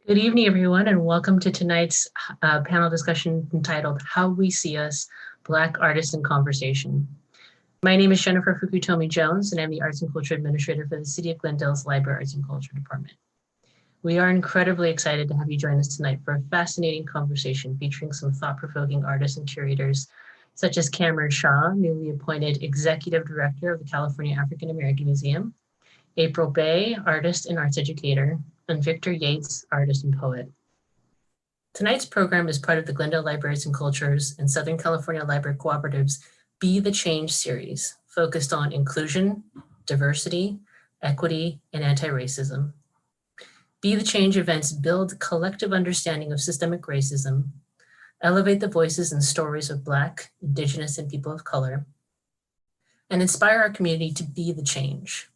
Good evening, everyone, and welcome to tonight's panel discussion entitled How We See Us, Black Artists in Conversation. My name is Jennifer Fukutomi Jones, and I'm the Arts and Culture Administrator for the City of Glendale's Library Arts and Culture Department. We are incredibly excited to have you join us tonight for a fascinating conversation featuring some thought-provoking artists and curators, such as Cameron Shaw, newly appointed Executive Director of the California African American Museum, April Bay, artist and arts educator, and Victor Yates, artist and poet. Tonight's program is part of the Glendale Libraries and Cultures and Southern California Library Cooperative's Be the Change series, focused on inclusion, diversity, equity, and anti-racism. Be the Change events build collective understanding of systemic racism, elevate the voices and stories of Black, Indigenous, and people of color, and inspire our community to be the change.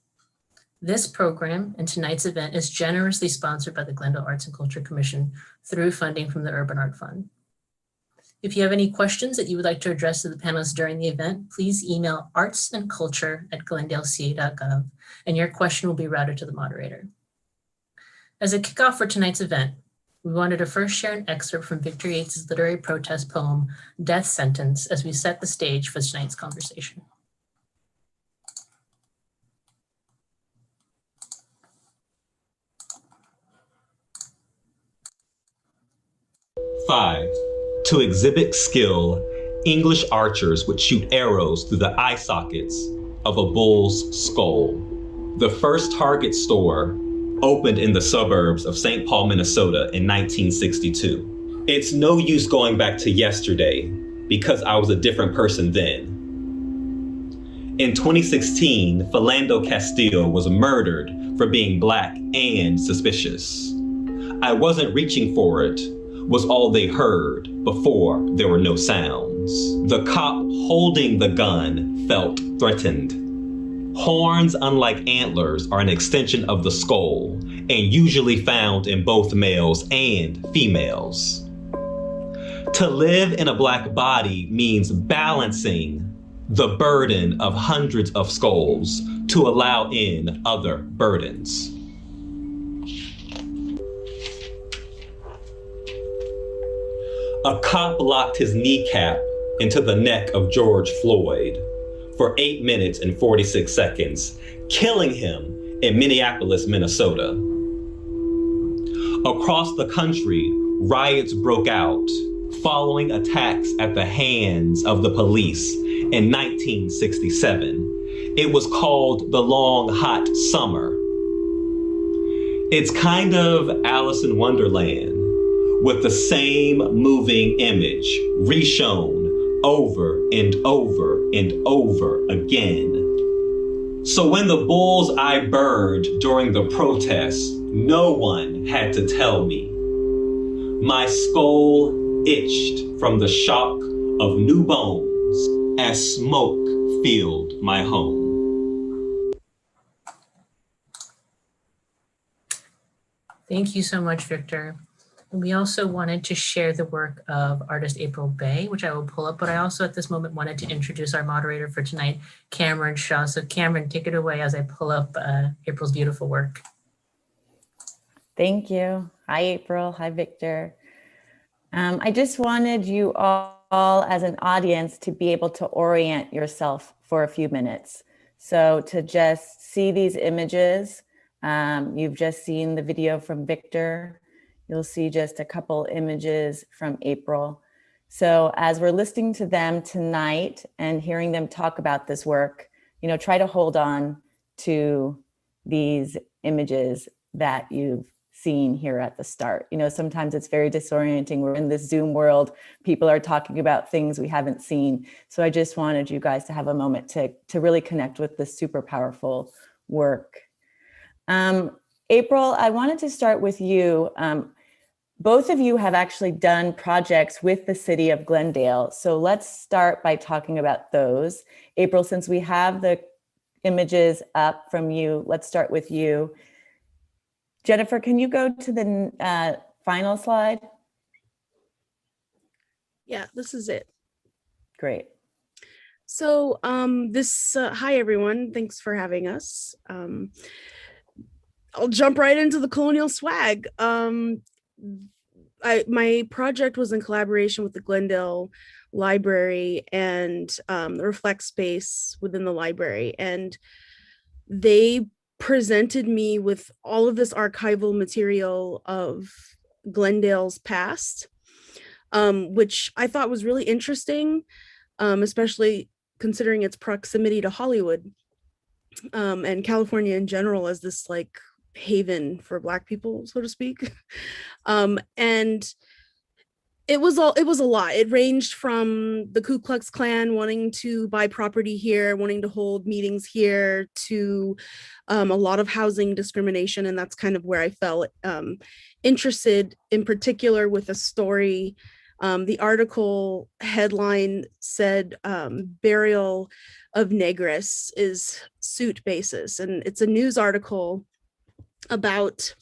This program and tonight's event is generously sponsored by the Glendale Arts and Culture Commission through funding from the Urban Art Fund. If you have any questions that you would like to address to the panelists during the event, please email artsandculture@glendaleca.gov, and your question will be routed to the moderator. As a kickoff for tonight's event, we wanted to first share an excerpt from Victor Yates' literary protest poem, Death Sentence, as we set the stage for tonight's conversation. 5. To exhibit skill, English archers would shoot arrows through the eye sockets of a bull's skull. The first Target store opened in the suburbs of St. Paul, Minnesota in 1962. It's no use going back to yesterday because I was a different person then. In 2016, Philando Castile was murdered for being Black and suspicious. I wasn't reaching for it was all they heard before there were no sounds. The cop holding the gun felt threatened. Horns, unlike antlers, are an extension of the skull and usually found in both males and females. To live in a Black body means balancing the burden of hundreds of skulls to allow in other burdens. A cop locked his kneecap into the neck of George Floyd for 8 minutes and 46 seconds, killing him in Minneapolis, Minnesota. Across the country, riots broke out following attacks at the hands of the police in 1967. It was called the Long Hot Summer. It's kind of Alice in Wonderland, with the same moving image reshown over and over and over again. So when the bull's eye burned during the protests, no one had to tell me. My skull itched from the shock of new bones as smoke filled my home. Thank you so much, Victor. We also wanted to share the work of artist April Bay, which I will pull up, but I also at this moment wanted to introduce our moderator for tonight, Cameron Shaw. So Cameron, take it away as I pull up April's beautiful work. Thank you. Hi, April. Hi, Victor. I just wanted you all as an audience to be able to orient yourself for a few minutes. So to just see these images, you've just seen the video from Victor. You'll see just a couple images from April. So as we're listening to them tonight and hearing them talk about this work, try to hold on to these images that you've seen here at the start. Sometimes it's very disorienting. We're in this Zoom world. People are talking about things we haven't seen. So I just wanted you guys to have a moment to really connect with this super powerful work. April, I wanted to start with you. Both of you have actually done projects with the city of Glendale. So let's start by talking about those. April, since we have the images up from you, let's start with you. Jennifer, can you go to the final slide? Yeah, this is it. Great. So hi everyone, thanks for having us. I'll jump right into the colonial swag. my project was in collaboration with the Glendale Library and the Reflect space within the library. And they presented me with all of this archival material of Glendale's past, which I thought was really interesting, especially considering its proximity to Hollywood, and California in general as this like haven for Black people, so to speak. And it was a lot. It ranged from the Ku Klux Klan wanting to buy property here, wanting to hold meetings here, to a lot of housing discrimination. And that's kind of where I felt interested, in particular with a story. The article headline said burial of negress is suit basis. And it's a news article about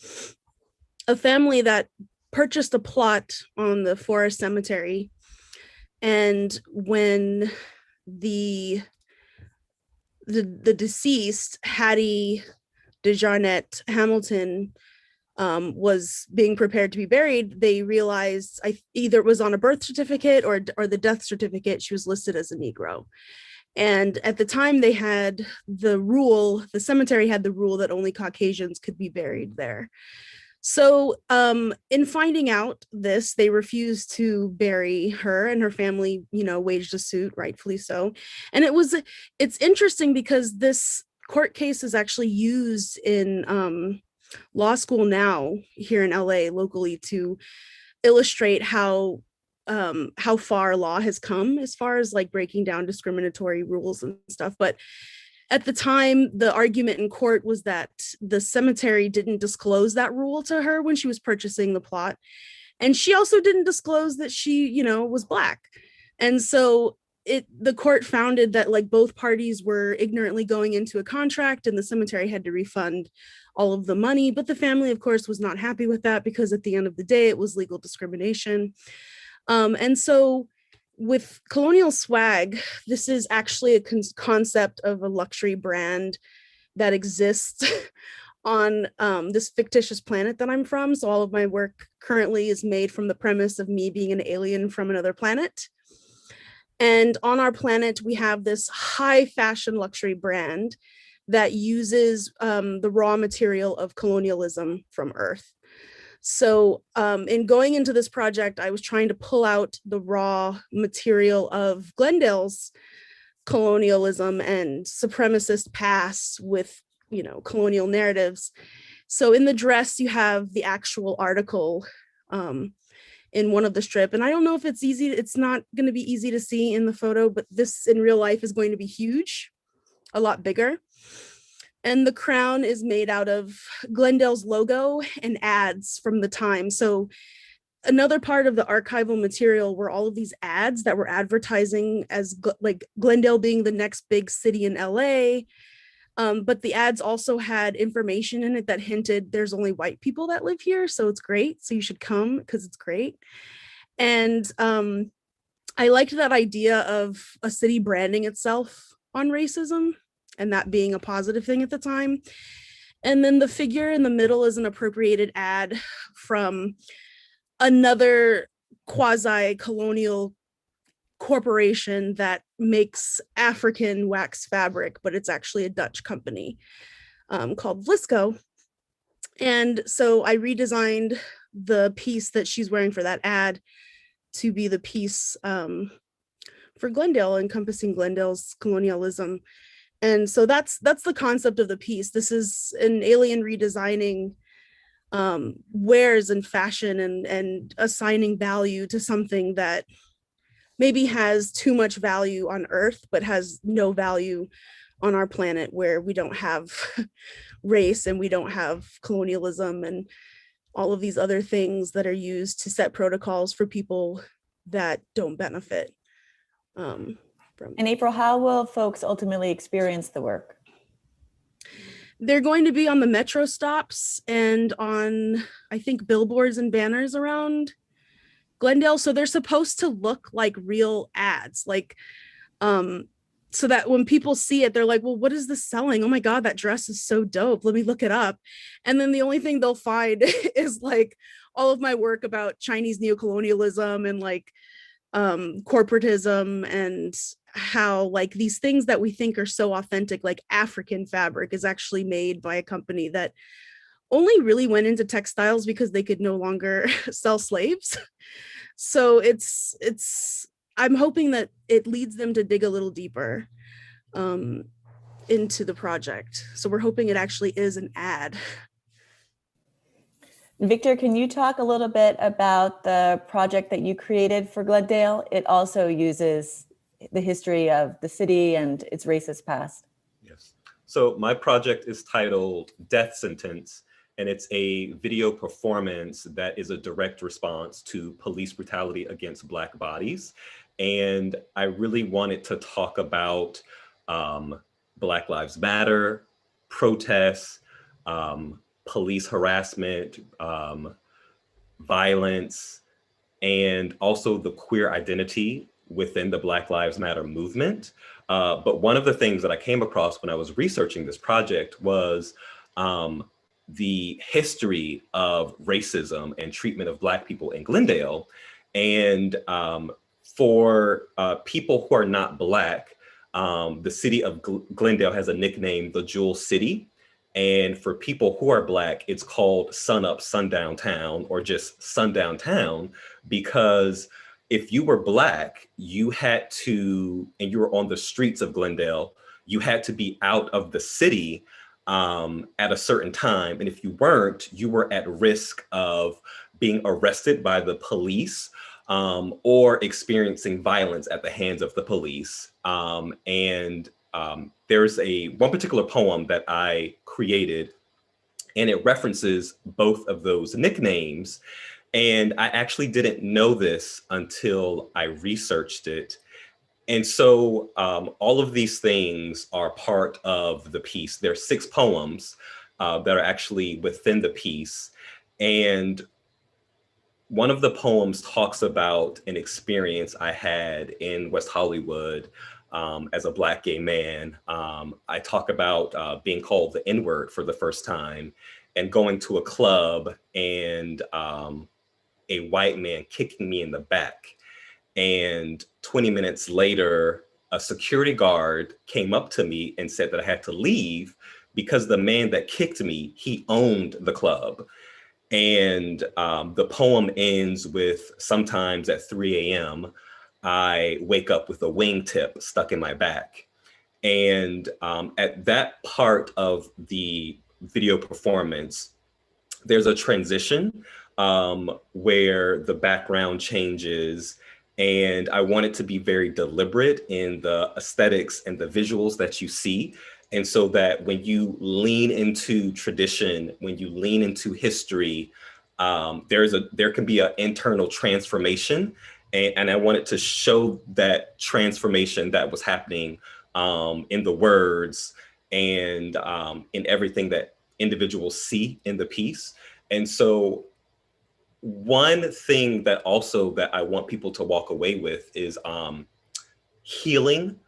a family that purchased a plot on the Forest Cemetery. And when the deceased, Hattie DeJarnette Hamilton, was being prepared to be buried, they realized either it was on a birth certificate or the death certificate, she was listed as a Negro. And at the time they had the cemetery had the rule that only Caucasians could be buried there. So in finding out this, they refused to bury her, and her family, waged a suit, rightfully so. And it's interesting because this court case is actually used in law school now here in LA locally to illustrate how far law has come as far as like breaking down discriminatory rules and stuff. But at the time, the argument in court was that the cemetery didn't disclose that rule to her when she was purchasing the plot. And she also didn't disclose that she, was Black. And so the court founded that like both parties were ignorantly going into a contract, and the cemetery had to refund all of the money. But the family, of course, was not happy with that, because at the end of the day, it was legal discrimination. And so with Colonial Swag, this is actually a concept of a luxury brand that exists on this fictitious planet that I'm from. So all of my work currently is made from the premise of me being an alien from another planet. And on our planet, we have this high fashion luxury brand that uses the raw material of colonialism from Earth. So in going into this project, I was trying to pull out the raw material of Glendale's colonialism and supremacist past with, colonial narratives. So in the dress, you have the actual article in one of the strip. And I don't know if it's not going to be easy to see in the photo, but this in real life is going to be huge, a lot bigger. And the crown is made out of Glendale's logo and ads from the time. So another part of the archival material were all of these ads that were advertising as like Glendale being the next big city in LA. But the ads also had information in it that hinted there's only white people that live here. So it's great. So you should come because it's great. And I liked that idea of a city branding itself on racism, and that being a positive thing at the time. And then the figure in the middle is an appropriated ad from another quasi-colonial corporation that makes African wax fabric, but it's actually a Dutch company called Vlisco. And so I redesigned the piece that she's wearing for that ad to be the piece for Glendale, encompassing Glendale's colonialism. And so that's the concept of the piece. This is an alien redesigning wares and fashion and assigning value to something that maybe has too much value on Earth, but has no value on our planet, where we don't have race and we don't have colonialism and all of these other things that are used to set protocols for people that don't benefit from. And April, how will folks ultimately experience the work? They're going to be on the metro stops and on, I think, billboards and banners around Glendale. So they're supposed to look like real ads, like, so that when people see it, they're like, well, what is this selling? Oh my God, that dress is so dope. Let me look it up. And then the only thing they'll find is like all of my work about Chinese neocolonialism and like corporatism, and how like these things that we think are so authentic, like African fabric, is actually made by a company that only really went into textiles because they could no longer sell slaves. So I'm hoping that it leads them to dig a little deeper into the project. So we're hoping it actually is an ad. Victor, can you talk a little bit about the project that you created for Glendale? It also uses the history of the city and its racist past. Yes. So my project is titled Death Sentence, and it's a video performance that is a direct response to police brutality against Black bodies. And I really wanted to talk about Black Lives Matter, protests, police harassment, violence, and also the queer identity within the Black Lives Matter movement. But one of the things that I came across when I was researching this project was the history of racism and treatment of Black people in Glendale. And for people who are not Black, the city of Glendale has a nickname, the Jewel City. And for people who are Black, it's called Sun Up, Sundown Town, or just Sundown Town, because if you were Black, you had to, and you were on the streets of Glendale, you had to be out of the city at a certain time. And if you weren't, you were at risk of being arrested by the police or experiencing violence at the hands of the police. There's one particular poem that I created, and it references both of those nicknames. And I actually didn't know this until I researched it. And so all of these things are part of the piece. There are 6 poems that are actually within the piece. And one of the poems talks about an experience I had in West Hollywood as a Black gay man. I talk about being called the N-word for the first time and going to a club and a white man kicking me in the back. And 20 minutes later, a security guard came up to me and said that I had to leave because the man that kicked me, he owned the club. And the poem ends with, sometimes at 3 a.m., I wake up with a wingtip stuck in my back. And at that part of the video performance, there's a transition where the background changes. And I want it to be very deliberate in the aesthetics and the visuals that you see. And so that when you lean into tradition, when you lean into history, there can be an internal transformation. And I wanted to show that transformation that was happening in the words and in everything that individuals see in the piece. And so one thing that I want people to walk away with is healing.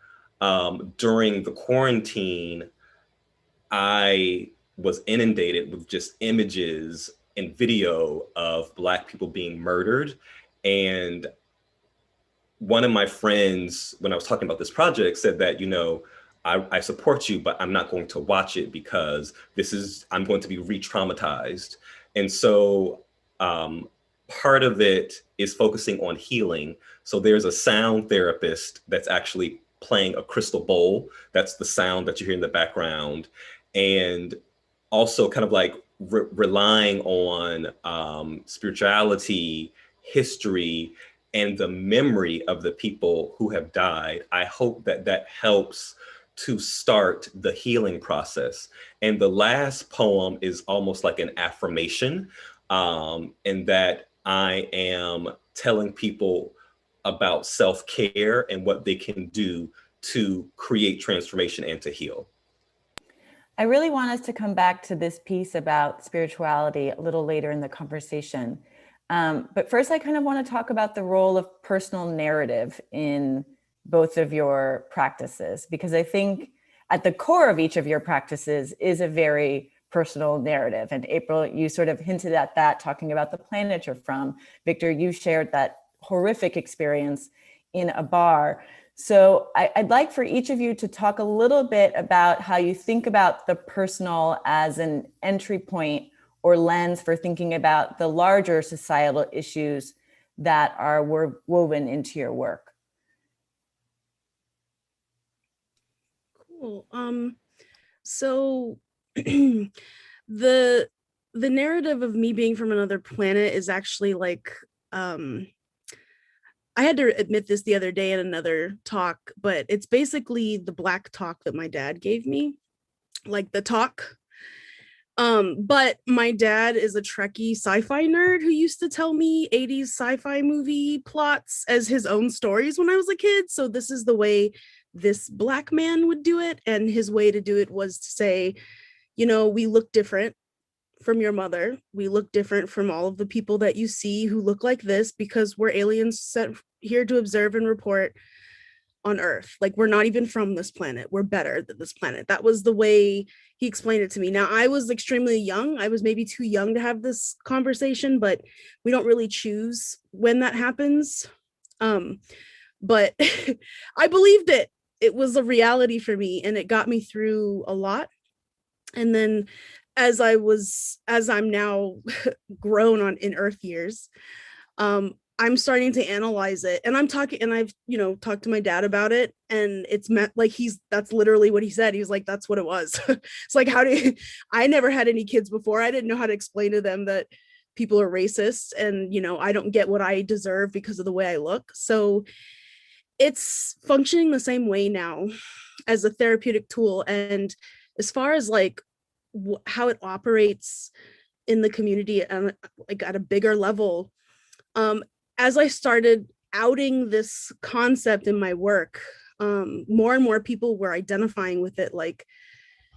During the quarantine, I was inundated with just images and video of Black people being murdered. And one of my friends, when I was talking about this project, said that, I support you, but I'm not going to watch it because I'm going to be re-traumatized. And so part of it is focusing on healing. So there's a sound therapist that's actually playing a crystal bowl. That's the sound that you hear in the background. And also kind of like relying on spirituality, history, and the memory of the people who have died. I hope that helps to start the healing process. And the last poem is almost like an affirmation, in that I am telling people about self-care and what they can do to create transformation and to heal. I really want us to come back to this piece about spirituality a little later in the conversation. But first, I kind of want to talk about the role of personal narrative in both of your practices, because I think at the core of each of your practices is a very personal narrative. And April, you sort of hinted at that, talking about the planet you're from. Victor, you shared that horrific experience in a bar. So I'd like for each of you to talk a little bit about how you think about the personal as an entry point or lens for thinking about the larger societal issues that are woven into your work. Cool. So the narrative of me being from another planet is actually like, I had to admit this the other day in another talk, but it's basically the Black talk that my dad gave me, like the talk. But my dad is a Trekkie sci-fi nerd who used to tell me 80s sci-fi movie plots as his own stories when I was a kid. So this is the way this Black man would do it. And his way to do it was to say, you know, we look different from your mother. We look different from all of the people that you see who look like this because we're aliens sent here to observe and report on Earth. Like, we're not even from this planet. We're better than this planet. That was the way he explained it to me. Now, I was extremely young. I was maybe too young to have this conversation, but we don't really choose when that happens. But I believed it. It was a reality for me, and it got me through a lot. And then as I'm now grown on in Earth years, I'm starting to analyze it, and I've, you know, talked to my dad about it, and it's meant like that's literally what he said. He was like, that's what it was. It's like, I never had any kids before. I didn't know how to explain to them that people are racist, and, you know, I don't get what I deserve because of the way I look. So it's functioning the same way now as a therapeutic tool. And as far as like how it operates in the community and like at a bigger level, as I started outing this concept in my work, more and more people were identifying with it. Like,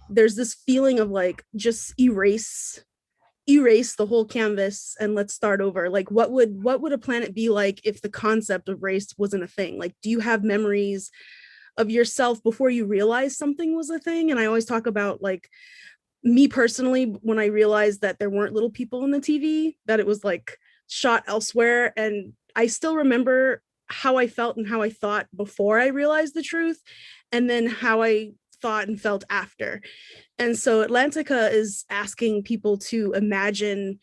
there's this feeling of like, just erase the whole canvas and let's start over. Like, what would a planet be like if the concept of race wasn't a thing? Like, do you have memories of yourself before you realized something was a thing? And I always talk about, like, me personally, when I realized that there weren't little people in the TV, that it was like shot elsewhere. And I still remember how I felt and how I thought before I realized the truth, and then how I thought and felt after. And so Atlantica is asking people to imagine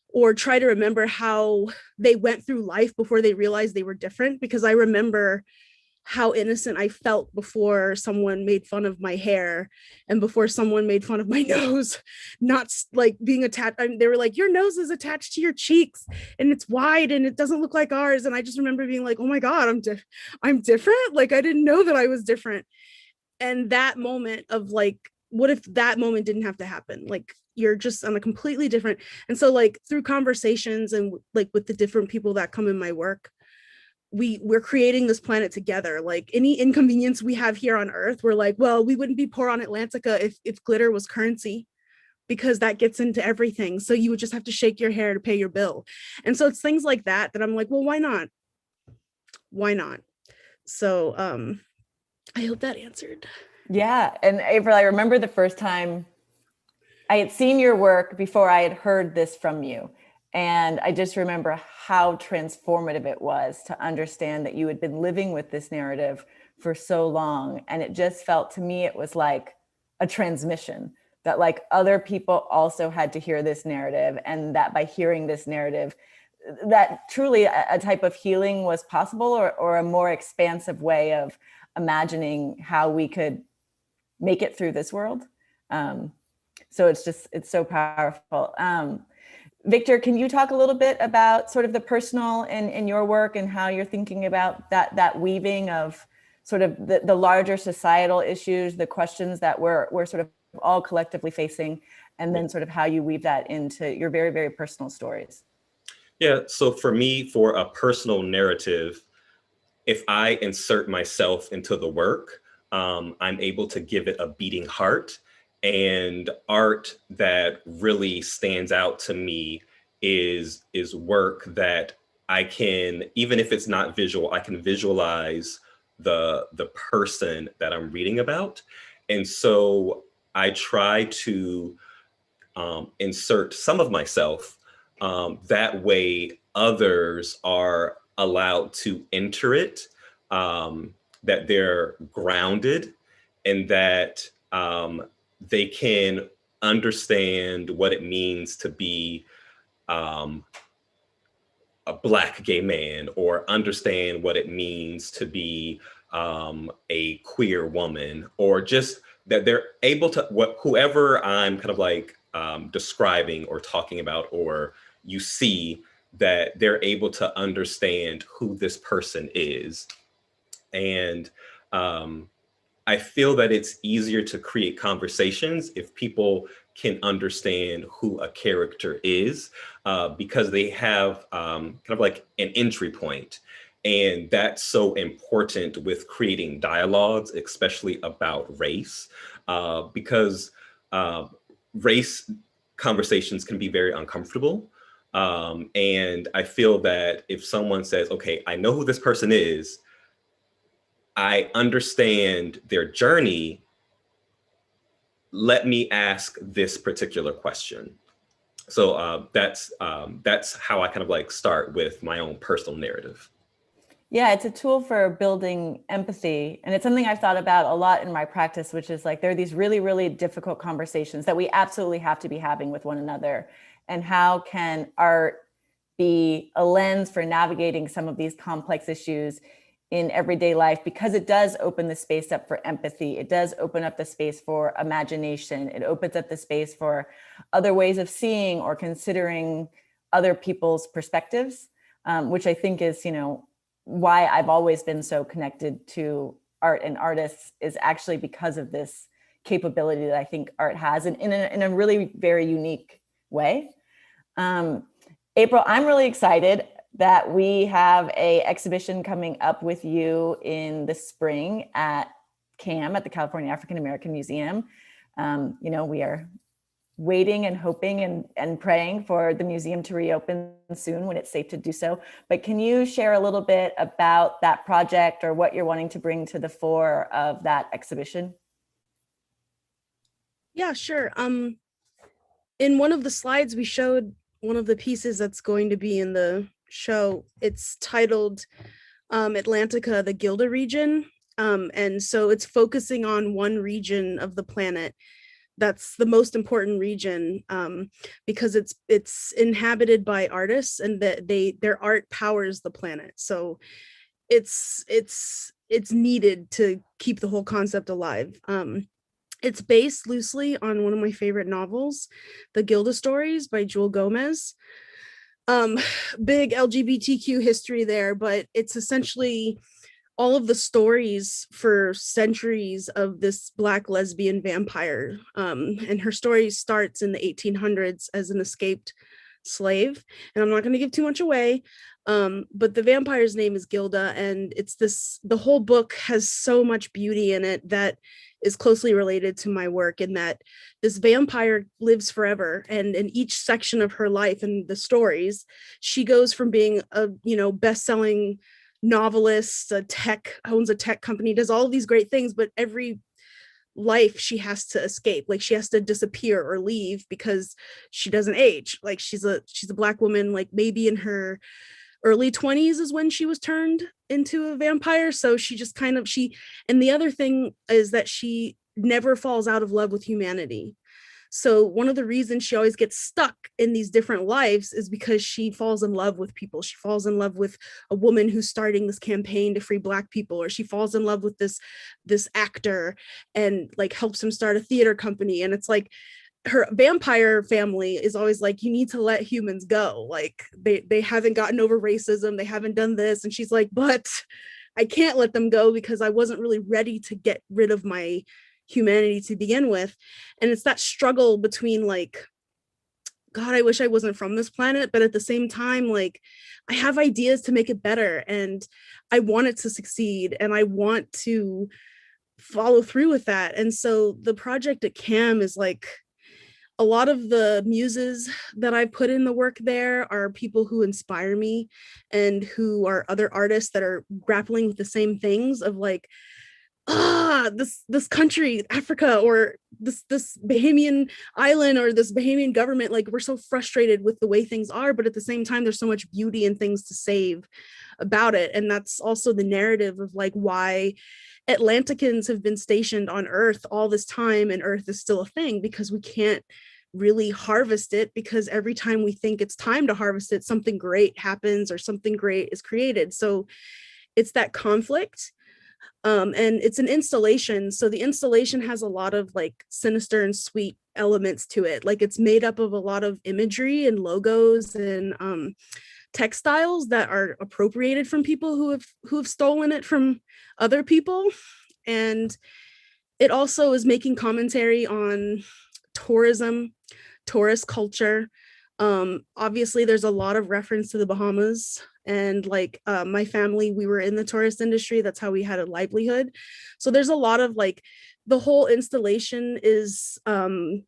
or try to remember how they went through life before they realized they were different. Because I remember how innocent I felt before someone made fun of my hair and before someone made fun of my nose, not like being attached. They were like, your nose is attached to your cheeks and it's wide and it doesn't look like ours. And I just remember being like, oh my God, I'm different. Like, I didn't know that I was different. And that moment of like, what if that moment didn't have to happen? Like, you're just on a completely different. And so like through conversations and like with the different people that come in my work, we're creating this planet together. Like, any inconvenience we have here on Earth, we're like, well, we wouldn't be poor on Atlantica if glitter was currency, because that gets into everything. So you would just have to shake your hair to pay your bill. And so it's things like that I'm like, well, why not? So I hope that answered. Yeah. And April, I remember the first time I had seen your work before I had heard this from you. And I just remember how transformative it was to understand that you had been living with this narrative for so long. And it just felt to me, it was like a transmission, that like other people also had to hear this narrative, and that by hearing this narrative, that truly a type of healing was possible, or a more expansive way of imagining how we could make it through this world. So it's so powerful. Victor, can you talk a little bit about sort of the personal in your work and how you're thinking about that weaving of sort of the larger societal issues, the questions that we're sort of all collectively facing, and then sort of how you weave that into your very, very personal stories? Yeah, so for me, for a personal narrative, if I insert myself into the work, I'm able to give it a beating heart. And art that really stands out to me is work that I can, even if it's not visual, I can visualize the person that I'm reading about. And so I try to insert some of myself. That way others are allowed to enter it, that they're grounded, and that they can understand what it means to be a Black gay man, or understand what it means to be a queer woman, or just that they're able to, whoever I'm kind of like describing or talking about, or you see, that they're able to understand who this person is. And I feel that it's easier to create conversations if people can understand who a character is, because they have kind of like an entry point. And that's so important with creating dialogues, especially about race, because race conversations can be very uncomfortable. And I feel that if someone says, okay, I know who this person is, I understand their journey, let me ask this particular question. So that's how I kind of like start with my own personal narrative. Yeah, it's a tool for building empathy. And it's something I've thought about a lot in my practice, which is like there are these really, really difficult conversations that we absolutely have to be having with one another. And how can art be a lens for navigating some of these complex issues in everyday life, because it does open the space up for empathy. It does open up the space for imagination. It opens up the space for other ways of seeing or considering other people's perspectives, which I think is, why I've always been so connected to art and artists, is actually because of this capability that I think art has, and in a really very unique way. April, I'm really excited that we have a exhibition coming up with you in the spring at CAM, at the California African American Museum. We are waiting and hoping and praying for the museum to reopen soon when it's safe to do so. But can you share a little bit about that project, or what you're wanting to bring to the fore of that exhibition? Yeah, sure. In one of the slides, we showed one of the pieces that's going to be in the show. It's titled Atlantica, the Gilda region. And so it's focusing on one region of the planet that's the most important region, because it's inhabited by artists, and that their art powers the planet. So it's needed to keep the whole concept alive. It's based loosely on one of my favorite novels, The Gilda Stories by Jewel Gomez. Big LGBTQ history there, but it's essentially all of the stories for centuries of this Black lesbian vampire. And her story starts in the 1800s as an escaped slave. And I'm not going to give too much away, but the vampire's name is Gilda. And the whole book has so much beauty in it that is closely related to my work, in that this vampire lives forever. And in each section of her life and the stories, she goes from being a, best-selling novelist, owns a tech company, does all of these great things, but every life she has to escape. Like, she has to disappear or leave because she doesn't age. Like, she's a Black woman, like maybe in her early 20s is when she was turned into a vampire. So she just and the other thing is that she never falls out of love with humanity. So one of the reasons she always gets stuck in these different lives is because she falls in love with people. She falls in love with a woman who's starting this campaign to free Black people, or she falls in love with this actor and like helps him start a theater company. And it's like, her vampire family is always like, you need to let humans go. Like, they haven't gotten over racism. They haven't done this. And she's like, but I can't let them go because I wasn't really ready to get rid of my humanity to begin with. And it's that struggle between like, God, I wish I wasn't from this planet, but at the same time, like, I have ideas to make it better, and I want it to succeed, and I want to follow through with that. And so the project at CAM is like, a lot of the muses that I put in the work there are people who inspire me, and who are other artists that are grappling with the same things of like, this country, Africa, or this Bahamian island, or this Bahamian government, like we're so frustrated with the way things are, but at the same time there's so much beauty and things to save about it. And that's also the narrative of like why Atlanticans have been stationed on Earth all this time, and Earth is still a thing, because we can't really harvest it, because every time we think it's time to harvest it, something great happens or something great is created. So it's that conflict. And it's an installation. So the installation has a lot of like sinister and sweet elements to it. Like it's made up of a lot of imagery and logos and textiles that are appropriated from people who have stolen it from other people. And it also is making commentary on tourism, tourist culture. Obviously there's a lot of reference to the Bahamas, and like my family, we were in the tourist industry. That's how we had a livelihood. So there's a lot of like, the whole installation is hung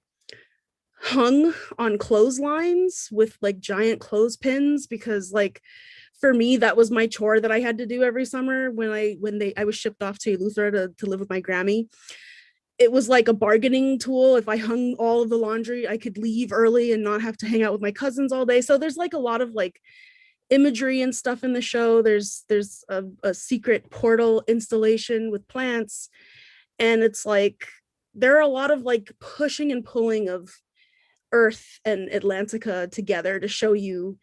on clotheslines with like giant clothespins, because like for me that was my chore that I had to do every summer when I was shipped off to Eleuthera to live with my Grammy. It was like a bargaining tool. If I hung all of the laundry, I could leave early and not have to hang out with my cousins all day. So there's like a lot of like imagery and stuff in the show. There's a secret portal installation with plants, and it's like there are a lot of like pushing and pulling of Earth and Atlantica together to show you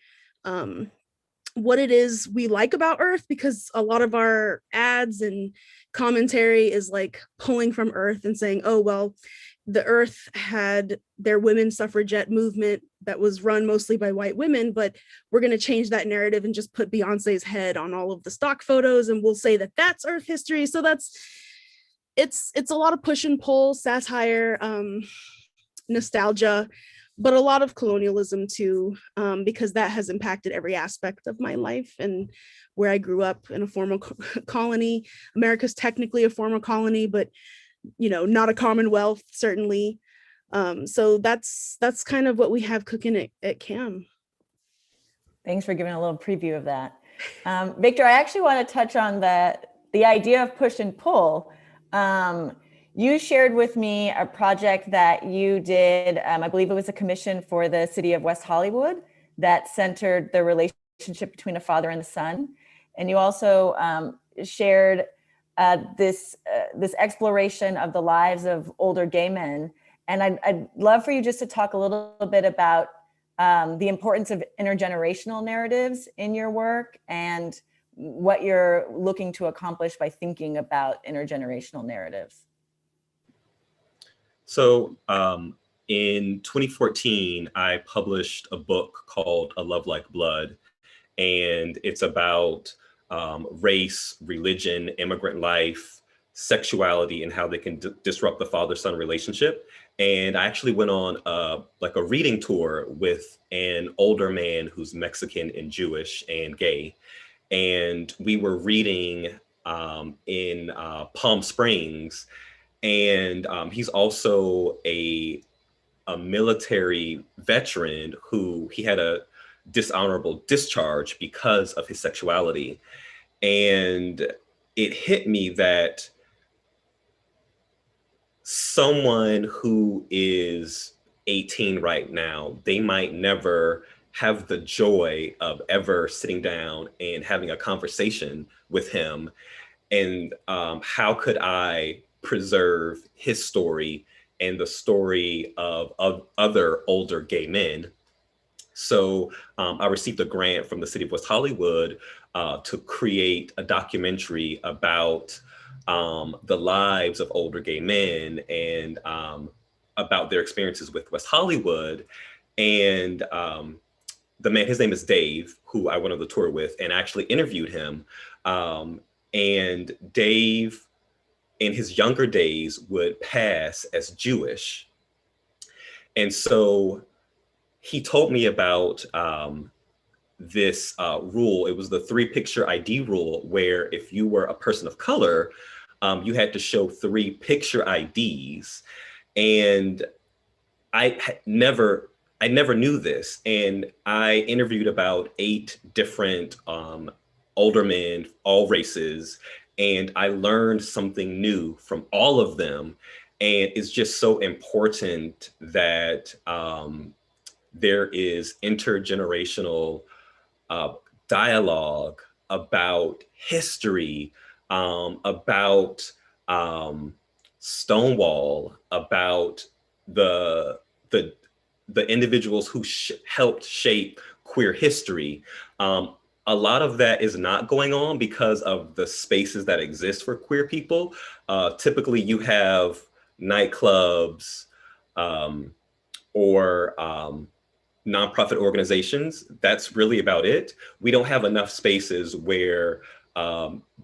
what it is we like about Earth, because a lot of our ads and commentary is like pulling from Earth and saying, oh, well, the Earth had their women's suffragette movement that was run mostly by white women, but we're going to change that narrative and just put Beyonce's head on all of the stock photos, and we'll say that that's Earth history. So it's a lot of push and pull, satire, nostalgia, but a lot of colonialism too, because that has impacted every aspect of my life and where I grew up in a former colony. America's technically a former colony, but not a commonwealth, certainly. So that's kind of what we have cooking at CAM. Thanks for giving a little preview of that. Victor, I actually want to touch on the idea of push and pull. You shared with me a project that you did, I believe it was a commission for the city of West Hollywood that centered the relationship between a father and a son. And you also shared this exploration of the lives of older gay men. And I'd love for you just to talk a little bit about the importance of intergenerational narratives in your work and what you're looking to accomplish by thinking about intergenerational narratives. So in 2014, I published a book called A Love Like Blood, and it's about race, religion, immigrant life, sexuality, and how they can disrupt the father-son relationship. And I actually went on like a reading tour with an older man who's Mexican and Jewish and gay. And we were reading in Palm Springs. And he's also a military veteran who he had a dishonorable discharge because of his sexuality. And it hit me that someone who is 18 right now, they might never have the joy of ever sitting down and having a conversation with him. And how could I preserve his story and the story of other older gay men? So I received a grant from the city of West Hollywood to create a documentary about the lives of older gay men and about their experiences with West Hollywood. And the man, his name is Dave, who I went on the tour with, and I actually interviewed him. And Dave, in his younger days, would pass as Jewish. And so he told me about this rule. It was the 3-picture ID rule, where if you were a person of color, you had to show 3 picture IDs. And I never knew this. And I interviewed about 8 different older men, all races. And I learned something new from all of them. And it's just so important that there is intergenerational dialogue about history, about Stonewall, about the the the individuals who helped shape queer history. A lot of that is not going on because of the spaces that exist for queer people. Typically, you have nightclubs or nonprofit organizations. That's really about it. We don't have enough spaces where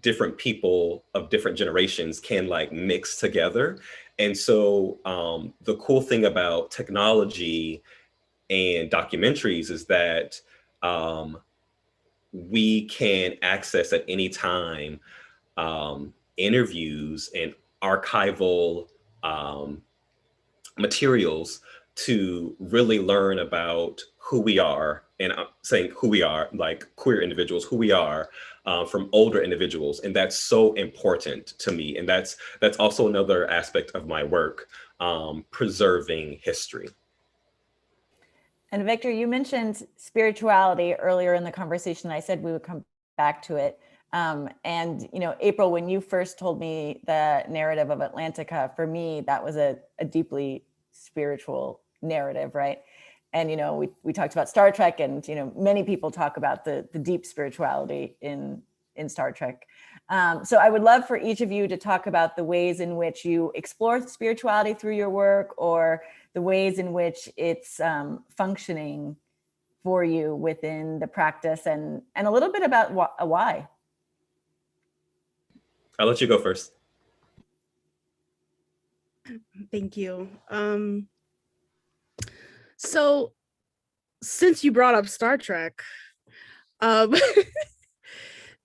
different people of different generations can like mix together. And so the cool thing about technology and documentaries is that we can access at any time interviews and archival materials to really learn about who we are. And I'm saying who we are, like queer individuals, who we are from older individuals. And that's so important to me. And that's also another aspect of my work, preserving history. And Victor, you mentioned spirituality earlier in the conversation. I said we would come back to it. And, you know, April, when you first told me the narrative of Atlantica, for me, that was a deeply spiritual narrative, right? And, you know, we talked about Star Trek, and, you know, many people talk about the deep spirituality in Star Trek. So I would love for each of you to talk about the ways in which you explore spirituality through your work, or the ways in which it's functioning for you within the practice, and a little bit about why. I'll let you go first. Thank you. So since you brought up Star Trek,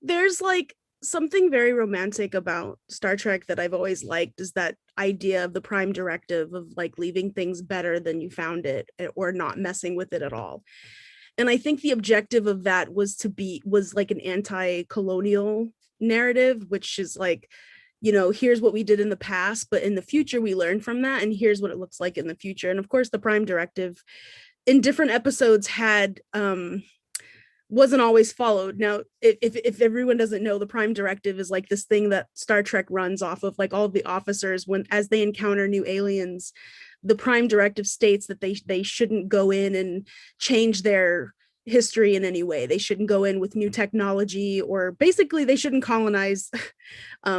there's like something very romantic about Star Trek that I've always liked, is that idea of the prime directive of like leaving things better than you found it, or not messing with it at all. And I think the objective of that was like an anti-colonial narrative, which is like, you know, here's what we did in the past, but in the future we learn from that, and here's what it looks like in the future. And of course, the prime directive in different episodes had wasn't always followed. Now, if everyone doesn't know, the prime directive is like this thing that Star Trek runs off of, like all of the officers, when as they encounter new aliens, the prime directive states that they shouldn't go in and change their history in any way. They shouldn't go in with new technology, or basically they shouldn't colonize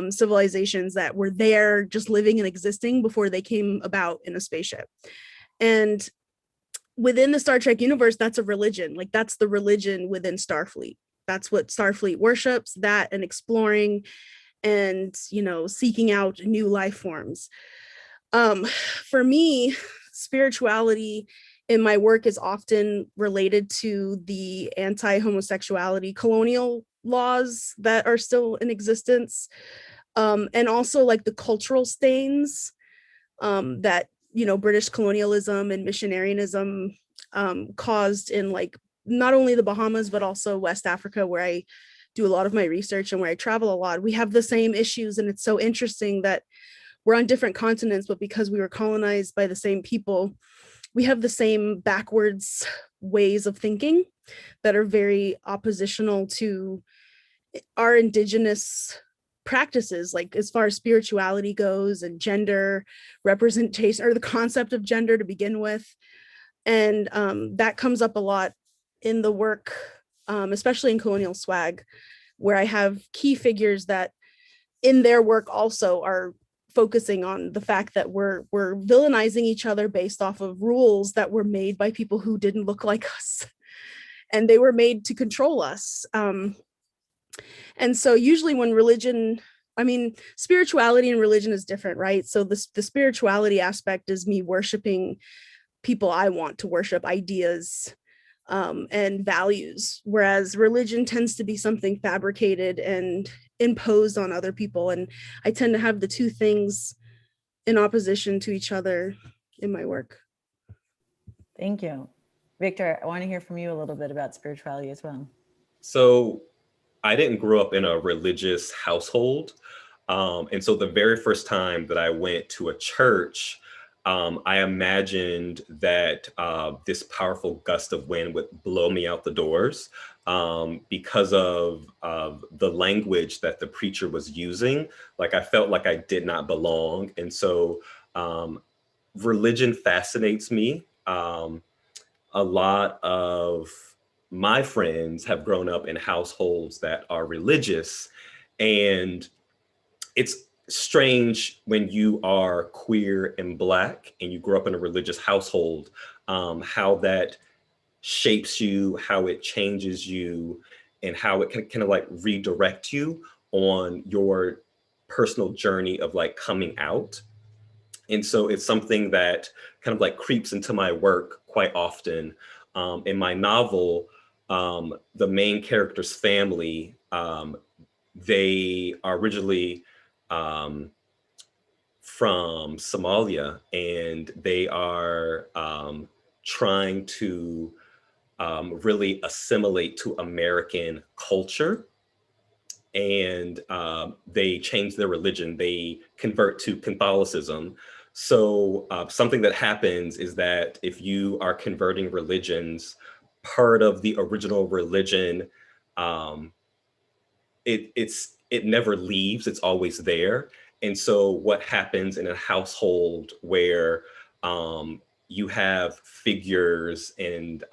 civilizations that were there just living and existing before they came about in a spaceship. And within the Star Trek universe, that's a religion. Like that's the religion within Starfleet. That's what Starfleet worships, that and exploring and, you know, seeking out new life forms. For me, spirituality in my work is often related to the anti-homosexuality colonial laws that are still in existence. And also like the cultural stains that, you know, British colonialism and missionarianism caused in like not only the Bahamas, but also West Africa, where I do a lot of my research and where I travel a lot. We have the same issues. And it's so interesting that we're on different continents, but because we were colonized by the same people, we have the same backwards ways of thinking that are very oppositional to our indigenous practices, like as far as spirituality goes and gender representation, or the concept of gender to begin with. And that comes up a lot in the work, especially in Colonial Swag, where I have key figures that in their work also are focusing on the fact that we're villainizing each other based off of rules that were made by people who didn't look like us, and they were made to control us. And so usually when religion, I mean, spirituality and religion is different, right? So the spirituality aspect is me worshiping people I want to worship, ideas and values, whereas religion tends to be something fabricated and imposed on other people. And I tend to have the two things in opposition to each other in my work. Thank you. Victor, I want to hear from you a little bit about spirituality as well. So I didn't grow up in a religious household. And so the very first time that I went to a church, I imagined that this powerful gust of wind would blow me out the doors because of the language that the preacher was using. Like I felt like I did not belong. And so religion fascinates me. A lot of my friends have grown up in households that are religious, and it's strange when you are queer and Black and you grow up in a religious household, how that shapes you, how it changes you, and how it can kind of like redirect you on your personal journey of like coming out. And so it's something that kind of like creeps into my work quite often. In my novel, the main character's family, they are originally from Somalia, and they are trying to really assimilate to American culture. And they change their religion. They convert to Catholicism. So something that happens is that if you are converting religions, part of the original religion, um, it never leaves. It's always there. And so what happens in a household where you have figures and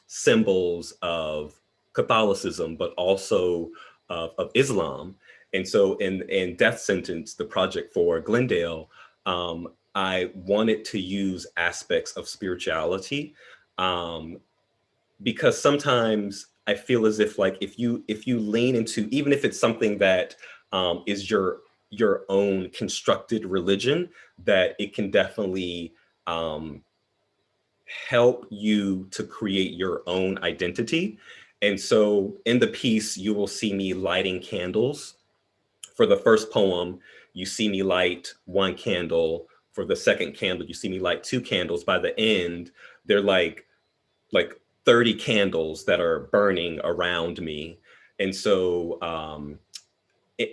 symbols of Catholicism, but also of Islam. And so in Death Sentence, the project for Glendale, I wanted to use aspects of spirituality, because sometimes I feel as if like if you lean into, even if it's something that is your own constructed religion, that it can definitely help you to create your own identity. And so in the piece, you will see me lighting candles. For the first poem, you see me light one candle. For the second candle, you see me light two candles. By the end, they're like 30 candles that are burning around me. And so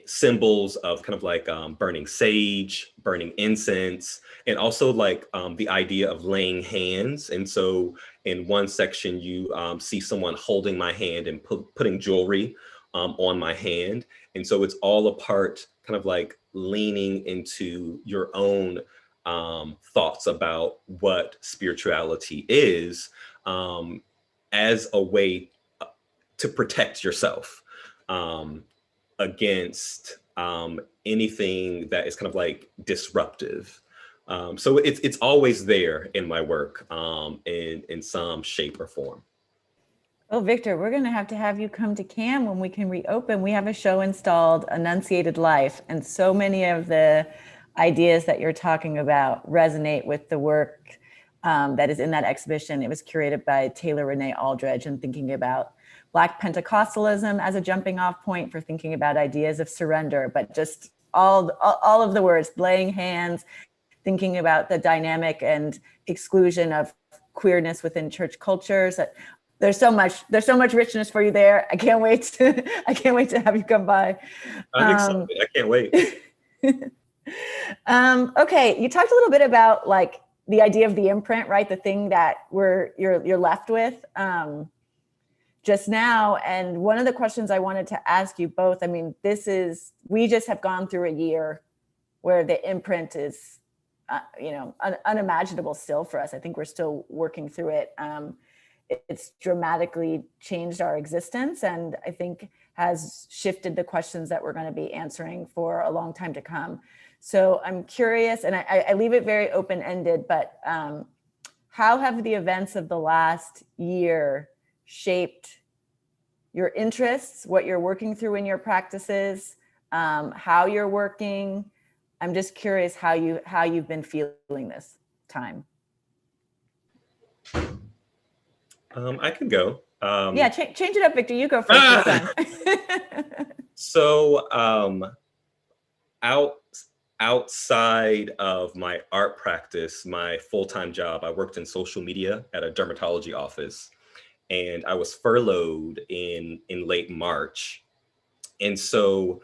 symbols of kind of like burning sage, burning incense, and also like the idea of laying hands. And so in one section, you see someone holding my hand and putting jewelry on my hand. And so it's all a part kind of like leaning into your own thoughts about what spirituality is, as a way to protect yourself against anything that is kind of like disruptive. So it's always there in my work in some shape or form. Oh, Victor, we're going to have you come to CAM when we can reopen. We have a show installed, Enunciated Life, and so many of the ideas that you're talking about resonate with the work that is in that exhibition. It was curated by Taylor Renee Aldridge, and thinking about Black Pentecostalism as a jumping off point for thinking about ideas of surrender, but just all of the words, laying hands, thinking about the dynamic and exclusion of queerness within church cultures. There's so much richness for you there. I can't wait to have you come by. I'm excited. I can't wait. Okay, you talked a little bit about like the idea of the imprint, right? The thing that you're left with just now. And one of the questions I wanted to ask you both, I mean, we just have gone through a year where the imprint is, unimaginable still for us. I think we're still working through it. It's dramatically changed our existence, and I think has shifted the questions that we're going to be answering for a long time to come. So I'm curious, and I leave it very open-ended, but how have the events of the last year shaped your interests, what you're working through in your practices, how you're working? I'm just curious how you've been feeling this time. I can go. Yeah, change it up, Victor. You go first this time. So outside of my art practice, my full-time job, I worked in social media at a dermatology office, and I was furloughed in late March. And so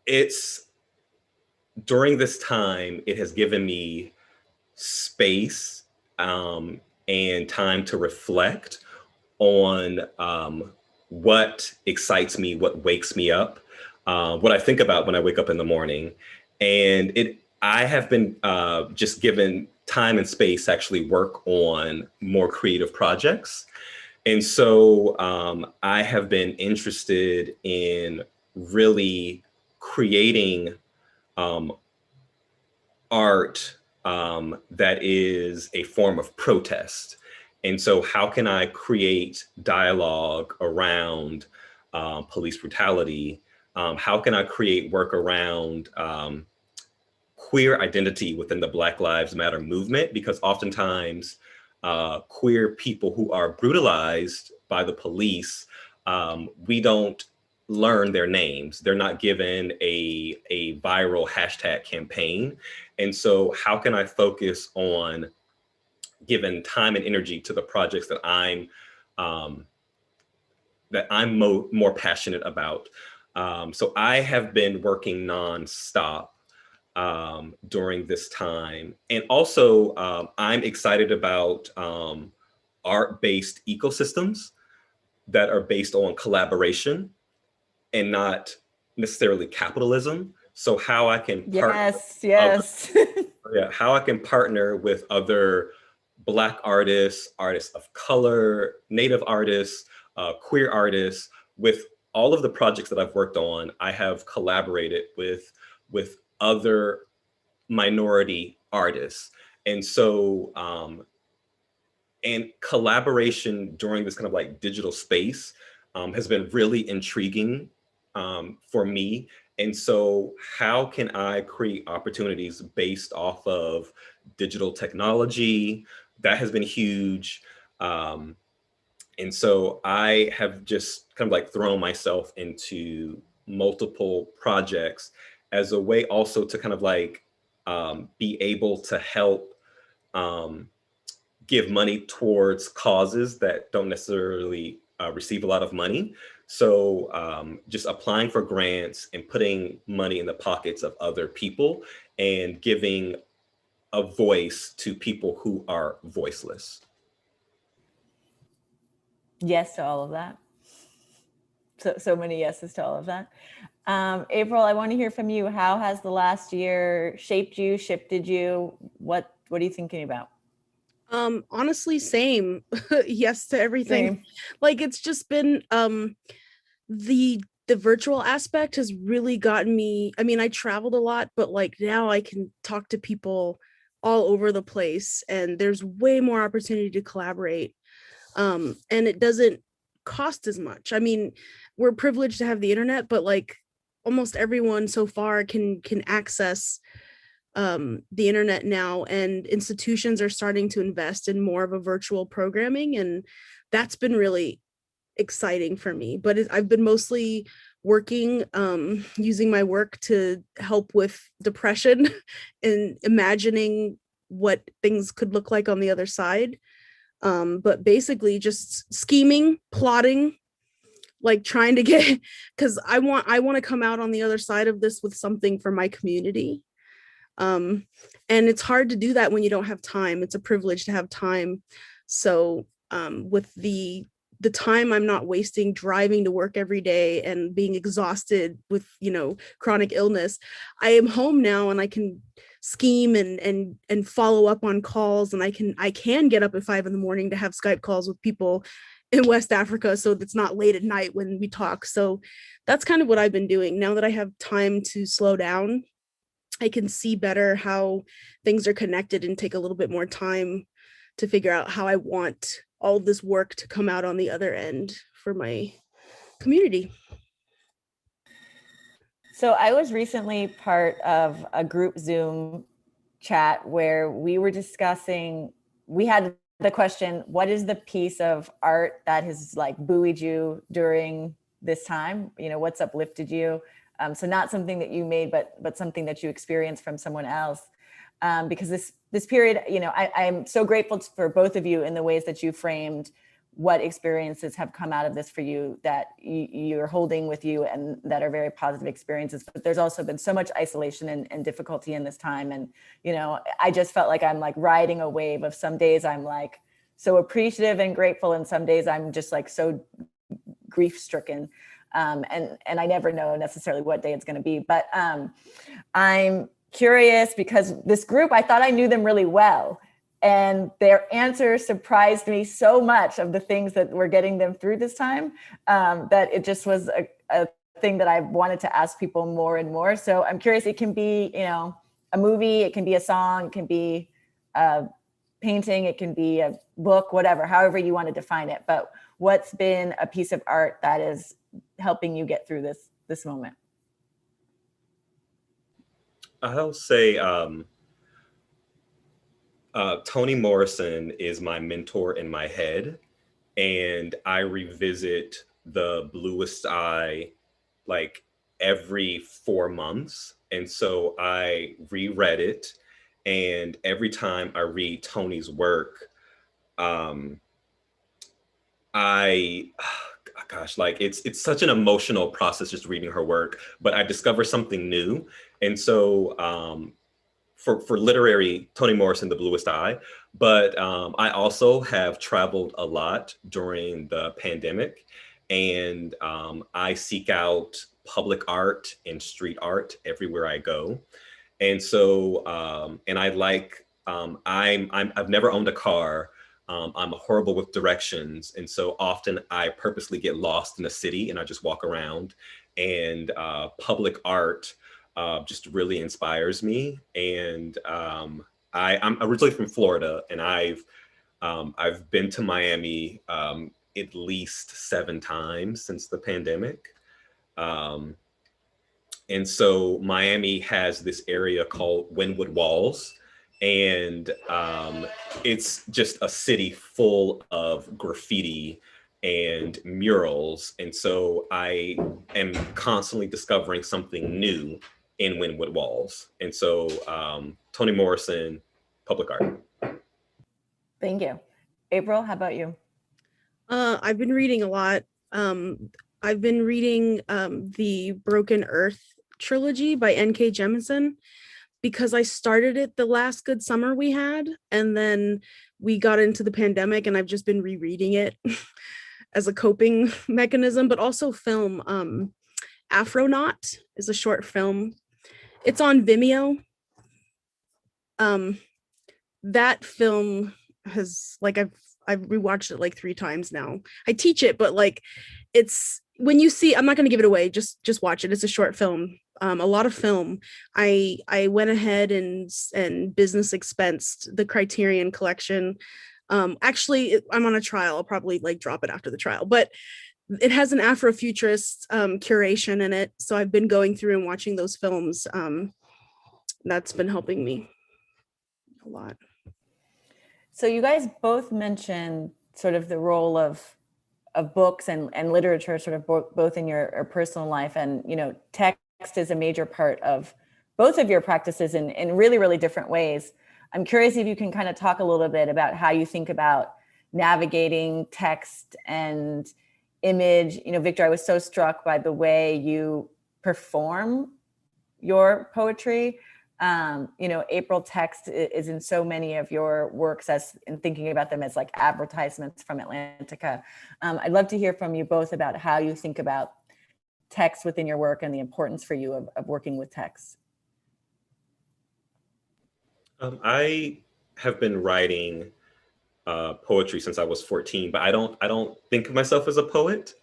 it's during this time, it has given me space and time to reflect on what excites me, what wakes me up, what I think about when I wake up in the morning. And I have been just given time and space to actually work on more creative projects. And so I have been interested in really creating art that is a form of protest. And so how can I create dialogue around police brutality? How can I create work around queer identity within the Black Lives Matter movement? Because oftentimes queer people who are brutalized by the police, we don't learn their names. They're not given a viral hashtag campaign. And so how can I focus on giving time and energy to the projects that I'm more passionate about? So I have been working nonstop during this time. And also I'm excited about art-based ecosystems that are based on collaboration and not necessarily capitalism. So how I can how I can partner with other Black artists, artists of color, Native artists, queer artists. With all of the projects that I've worked on, I have collaborated with other minority artists. And so and collaboration during this kind of like digital space has been really intriguing for me. And so how can I create opportunities based off of digital technology? That has been huge. And so I have just kind of like thrown myself into multiple projects as a way also to kind of like be able to help give money towards causes that don't necessarily receive a lot of money. So just applying for grants and putting money in the pockets of other people and giving a voice to people who are voiceless. Yes to all of that. So many yeses to all of that. April, I want to hear from you. How has the last year shaped you, shifted you? What are you thinking about? Honestly, same. Yes to everything. Same. Like it's just been the virtual aspect has really gotten me. I mean, I traveled a lot, but like now I can talk to people all over the place and there's way more opportunity to collaborate. And it doesn't cost as much. I mean, we're privileged to have the internet, but like almost everyone so far can access the internet now, and institutions are starting to invest in more of a virtual programming, and that's been really exciting for me. But I've been mostly working, using my work to help with depression and imagining what things could look like on the other side. But basically just scheming, plotting, like trying to get, because I want to come out on the other side of this with something for my community. And it's hard to do that when you don't have time. It's a privilege to have time. So with the time I'm not wasting driving to work every day and being exhausted with, chronic illness, I am home now and I can scheme and follow up on calls, and I can get up at 5 a.m. to have Skype calls with people in West Africa, so it's not late at night when we talk. So that's kind of what I've been doing. Now that I have time to slow down, I can see better how things are connected and take a little bit more time to figure out how I want all of this work to come out on the other end for my community. So I was recently part of a group Zoom chat where we were discussing, we had the question, what is the piece of art that has like buoyed you during this time? What's uplifted you? So not something that you made, but something that you experienced from someone else. Because this period, I'm so grateful for both of you in the ways that you framed what experiences have come out of this for you that you're holding with you and that are very positive experiences. But there's also been so much isolation and difficulty in this time. And, you know, I just felt like I'm like riding a wave of some days I'm like so appreciative and grateful. And some days I'm just like so grief stricken. And I never know necessarily what day it's going to be. But I'm curious because this group, I thought I knew them really well. And their answers surprised me so much of the things that were getting them through this time that it just was a thing that I wanted to ask people more and more. So I'm curious, it can be, you know, a movie, it can be a song, it can be a painting, it can be a book, whatever, however you want to define it. But what's been a piece of art that is helping you get through this moment? I'll say Toni Morrison is my mentor in my head, and I revisit The Bluest Eye like every 4 months. And so I reread it, and every time I read Toni's work, gosh, like it's such an emotional process just reading her work, but I discover something new. And so for literary, Toni Morrison, The Bluest Eye, but I also have traveled a lot during the pandemic, and I seek out public art and street art everywhere I go. And so, and I like, I've never owned a car. I'm horrible with directions. And so often I purposely get lost in a city and I just walk around, and public art just really inspires me. And I'm originally from Florida, and I've been to Miami at least 7 times since the pandemic. And so Miami has this area called Wynwood Walls, and it's just a city full of graffiti and murals. And so I am constantly discovering something new in Wynwood Walls. And so Toni Morrison, public art. Thank you. April, how about you? I've been reading a lot. I've been reading the Broken Earth trilogy by N.K. Jemisin, because I started it the last good summer we had, and then we got into the pandemic, and I've just been rereading it as a coping mechanism, but also film. Afronaut is a short film. It's on Vimeo. That film has, like, I've rewatched it like 3 times now. I teach it, but like, it's, when you see, I'm not going to give it away, just watch it. It's a short film. A lot of film. I went ahead and business expensed the Criterion collection. Actually, I'm on a trial. I'll probably like drop it after the trial, but it has an Afrofuturist curation in it. So I've been going through and watching those films. That's been helping me a lot. So you guys both mentioned sort of the role of books and literature, sort of both in your personal life, and, you know, text is a major part of both of your practices in really, really different ways. I'm curious if you can kind of talk a little bit about how you think about navigating text and image. You know, Victor, I was so struck by the way you perform your poetry. You know, April, text is in so many of your works, as in thinking about them as like advertisements from Atlantica. I'd love to hear from you both about how you think about text within your work and the importance for you of working with text. I have been writing poetry since I was 14, but I don't think of myself as a poet.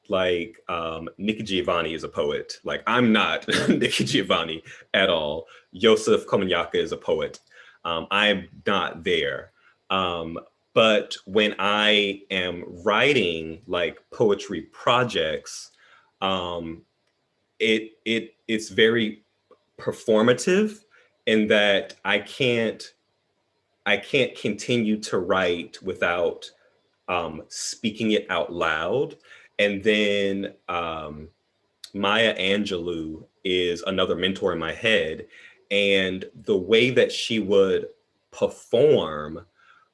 Nikki Giovanni is a poet. Like, I'm not Nikki Giovanni at all. Yosef Komunyakaa is a poet. I'm not there. But when I am writing like poetry projects, it's very performative, in that I can't continue to write without speaking it out loud. And then Maya Angelou is another mentor in my head. And the way that she would perform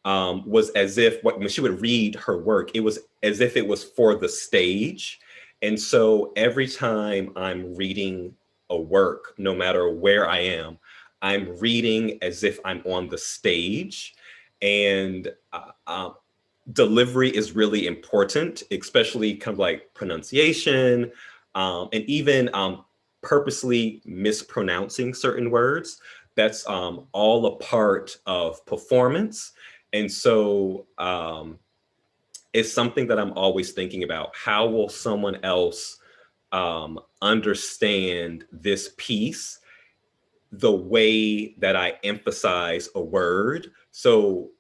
was as if when she would read her work, it was as if it was for the stage. And so every time I'm reading a work, no matter where I am, I'm reading as if I'm on the stage. And delivery is really important, especially kind of like pronunciation, and even purposely mispronouncing certain words. That's all a part of performance. And so it's something that I'm always thinking about. How will someone else understand this piece the way that I emphasize a word? So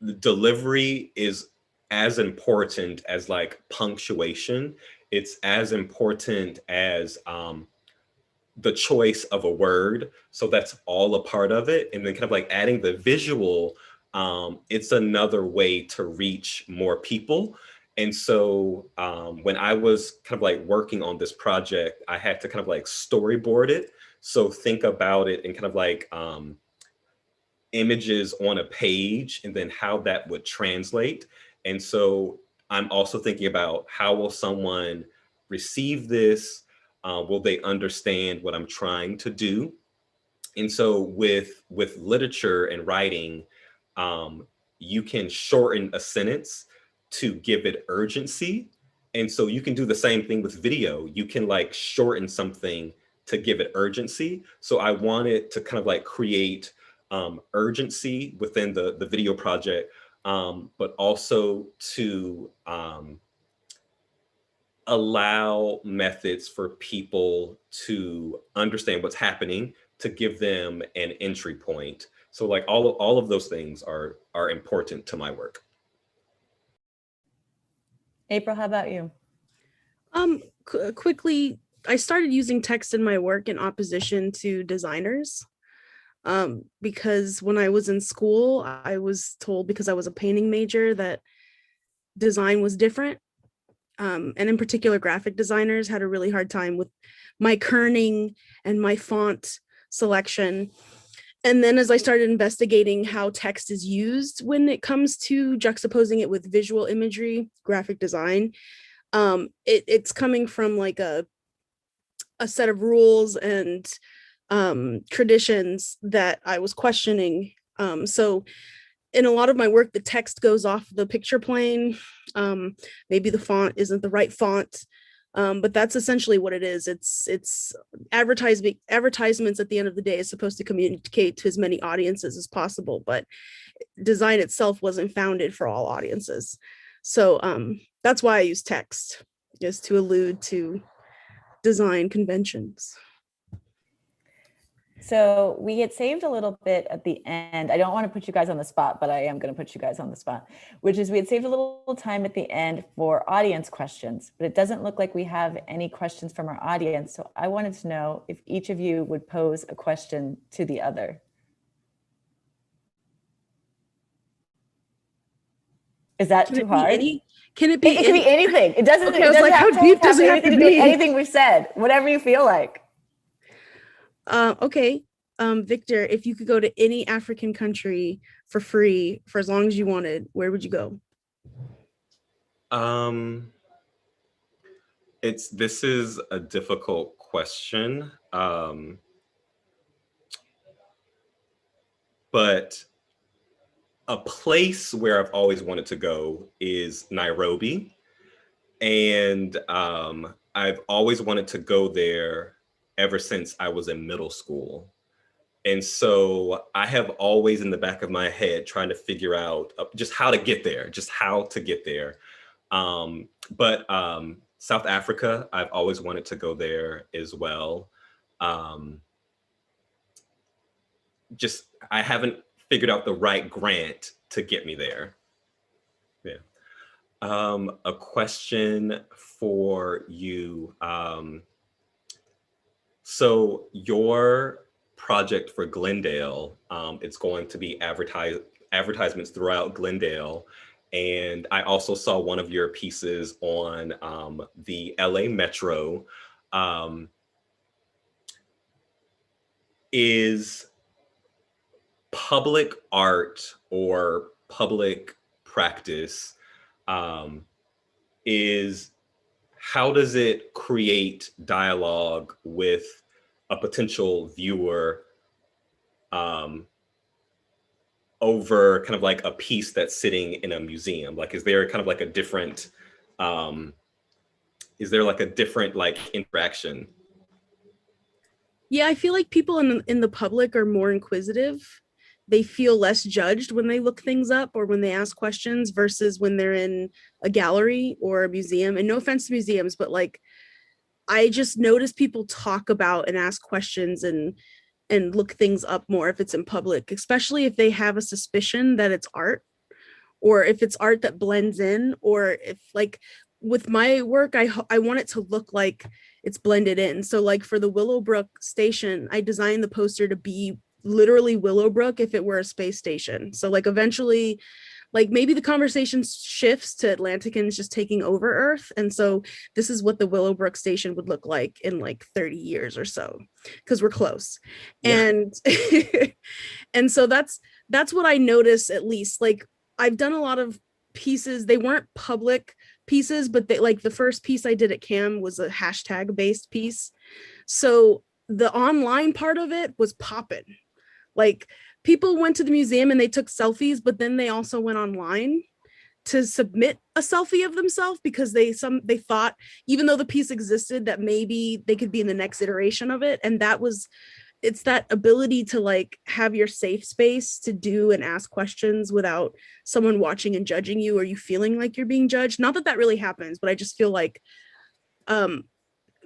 the delivery is as important as like punctuation. It's as important as the choice of a word. So that's all a part of it. And then kind of like adding the visual, it's another way to reach more people. And so when I was kind of like working on this project, I had to kind of like storyboard it. So think about it in kind of like images on a page and then how that would translate. And so I'm also thinking about how will someone receive this? Will they understand what I'm trying to do? And so with literature and writing, you can shorten a sentence to give it urgency. And so you can do the same thing with video. You can like shorten something to give it urgency. So I wanted to kind of like create urgency within the video project, but also to allow methods for people to understand what's happening, to give them an entry point. So like all of those things are important to my work. April, how about you? Quickly, I started using text in my work in opposition to designers. Because when I was in school, I was told, because I was a painting major, that design was different. And in particular, graphic designers had a really hard time with my kerning and my font selection. And then as I started investigating how text is used when it comes to juxtaposing it with visual imagery, graphic design, it's coming from like a set of rules and traditions that I was questioning. So in a lot of my work, the text goes off the picture plane. Maybe the font isn't the right font, but that's essentially what it is. It's advertisements at the end of the day is supposed to communicate to as many audiences as possible, but design itself wasn't founded for all audiences. So that's why I use text, is to allude to design conventions. So we had saved a little bit at the end. I don't want to put you guys on the spot, but I am going to put you guys on the spot, which is we had saved a little time at the end for audience questions, but it doesn't look like we have any questions from our audience. So I wanted to know if each of you would pose a question to the other. Is that too hard? Can it be? It can be anything. It doesn't. Okay, it I was doesn't like, have how deep does it have anything to do with be? anything we've said. Whatever you feel like. Okay, Victor, if you could go to any African country for free for as long as you wanted, where would you go? This is a difficult question, but a place where I've always wanted to go is Nairobi. And I've always wanted to go there ever since I was in middle school. And so I have always in the back of my head trying to figure out just how to get there, But South Africa, I've always wanted to go there as well. Just, I haven't figured out the right grant to get me there. Yeah. A question for you. So your project for Glendale, it's going to be advertisements throughout Glendale. And I also saw one of your pieces on the LA Metro. Is public art or public practice is how does it create dialogue with a potential viewer over kind of like a piece that's sitting in a museum? Like, is there kind of like a different, is there like a different like interaction? Yeah, I feel like people in the public are more inquisitive. They feel less judged when they look things up or when they ask questions versus when they're in a gallery or a museum. And no offense to museums, but like I just notice people talk about and ask questions and look things up more if it's in public, especially if they have a suspicion that it's art, or if it's art that blends in, or if like with my work, I want it to look like it's blended in. So like for the Willowbrook station, I designed the poster to be literally Willowbrook if it were a space station. So like eventually, like maybe the conversation shifts to Atlanticans just taking over Earth. And so this is what the Willowbrook station would look like in like 30 years or so, because we're close. Yeah. And and so that's what I notice, at least. Like I've done a lot of pieces, they weren't public pieces, but they, like the first piece I did at CAM was a hashtag based piece. So the online part of it was popping. Like people went to the museum and they took selfies, but then they also went online to submit a selfie of themselves because they thought, even though the piece existed, that maybe they could be in the next iteration of it. And that was, it's that ability to like have your safe space to do and ask questions without someone watching and judging you, or you feeling like you're being judged. Not that that really happens, but I just feel like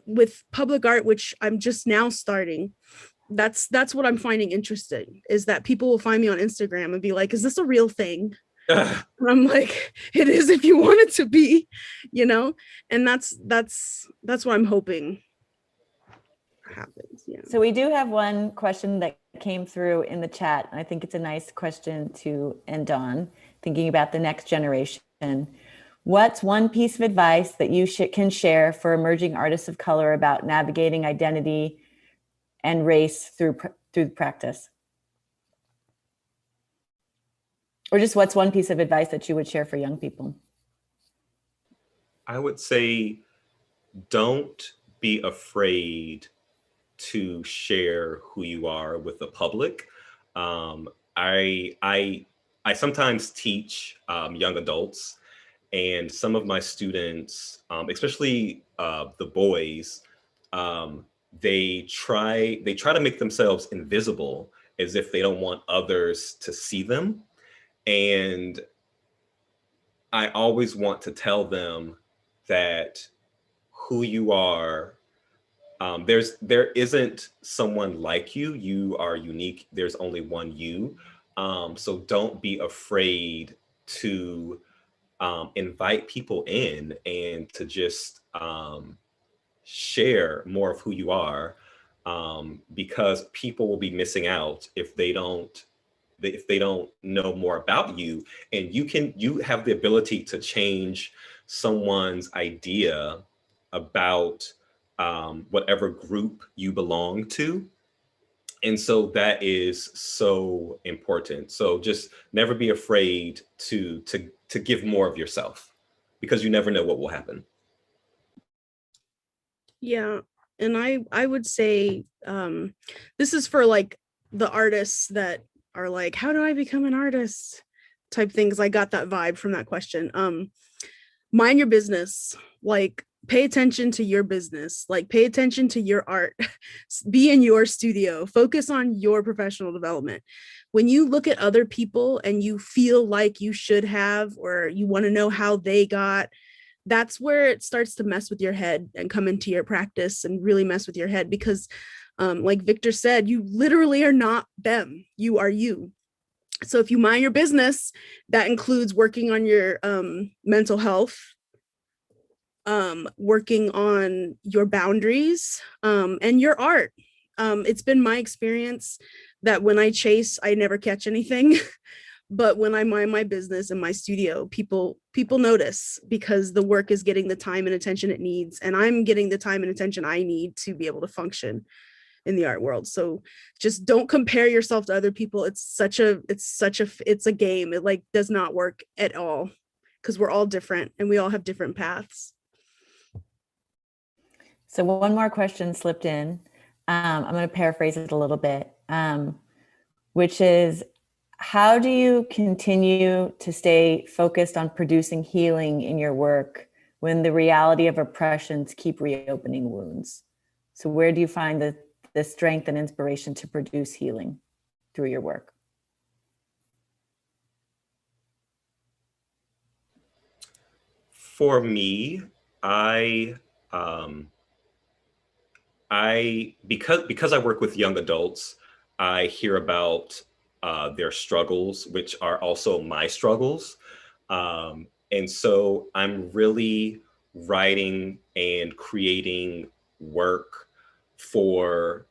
with public art, which I'm just now starting, that's what I'm finding interesting, is that people will find me on Instagram and be like, is this a real thing? And I'm like, it is if you want it to be, you know? And that's what I'm hoping happens. Yeah. So we do have one question that came through in the chat. And I think it's a nice question to end on, thinking about the next generation. What's one piece of advice that you can share for emerging artists of color about navigating identity and race through practice? Or just what's one piece of advice that you would share for young people? I would say, don't be afraid to share who you are with the public. I sometimes teach young adults, and some of my students, especially the boys, they try to make themselves invisible, as if they don't want others to see them. And I always want to tell them that who you are, there isn't someone like you. You are unique. There's only one you. So don't be afraid to invite people in and to just share more of who you are, because people will be missing out if they don't know more about you. And you have the ability to change someone's idea about whatever group you belong to. And so that is so important. So just never be afraid to give more of yourself, because you never know what will happen. Yeah. And I would say this is for like the artists that are like, how do I become an artist type things. I got that vibe from that question. Mind your business. Like, pay attention to your business, like pay attention to your art, be in your studio, focus on your professional development. When you look at other people and you feel like you should have, or you want to know how they got, that's where it starts to mess with your head and come into your practice and really mess with your head. Because like Victor said, you literally are not them, you are you. So if you mind your business, that includes working on your mental health, working on your boundaries, and your art. It's been my experience that when I chase, I never catch anything. But when I mind my business in my studio, people notice, because the work is getting the time and attention it needs, and I'm getting the time and attention I need to be able to function. in the art world. So just don't compare yourself to other people. It's a game. It like does not work at all, because we're all different and we all have different paths. So one more question slipped in. I'm going to paraphrase it a little bit, which is, how do you continue to stay focused on producing healing in your work when the reality of oppressions keep reopening wounds? So where do you find the strength and inspiration to produce healing through your work? For me, because I work with young adults, I hear about their struggles, which are also my struggles. And so I'm really writing and creating work for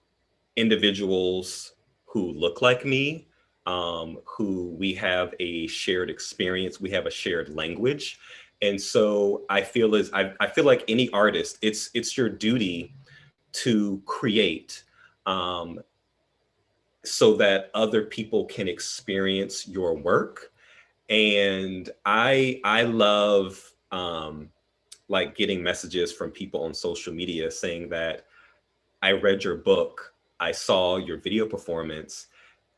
individuals who look like me, who we have a shared experience, we have a shared language. And so I feel like any artist, it's your duty to create, so that other people can experience your work. And I love like getting messages from people on social media saying that I read your book, I saw your video performance,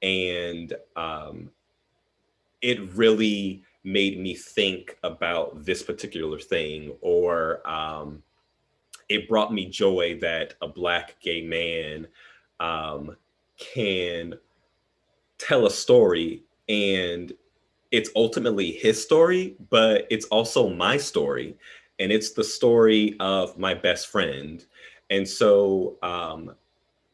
and it really made me think about this particular thing, or it brought me joy that a Black gay man can tell a story, and it's ultimately his story, but it's also my story, and it's the story of my best friend. And so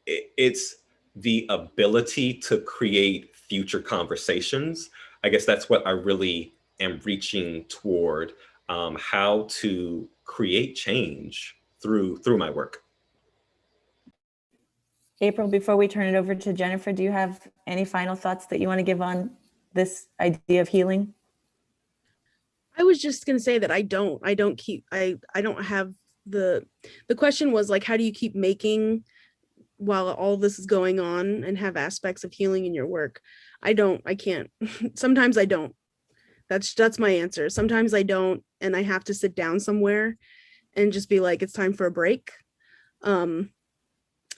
it's the ability to create future conversations. I guess that's what I really am reaching toward, how to create change through my work. April, before we turn it over to Jennifer, do you have any final thoughts that you want to give on this idea of healing? I was just going to say that I don't have the question was like, how do you keep making while all this is going on and have aspects of healing in your work? I can't. Sometimes I don't. That's my answer. Sometimes I don't, and I have to sit down somewhere and just be like, it's time for a break.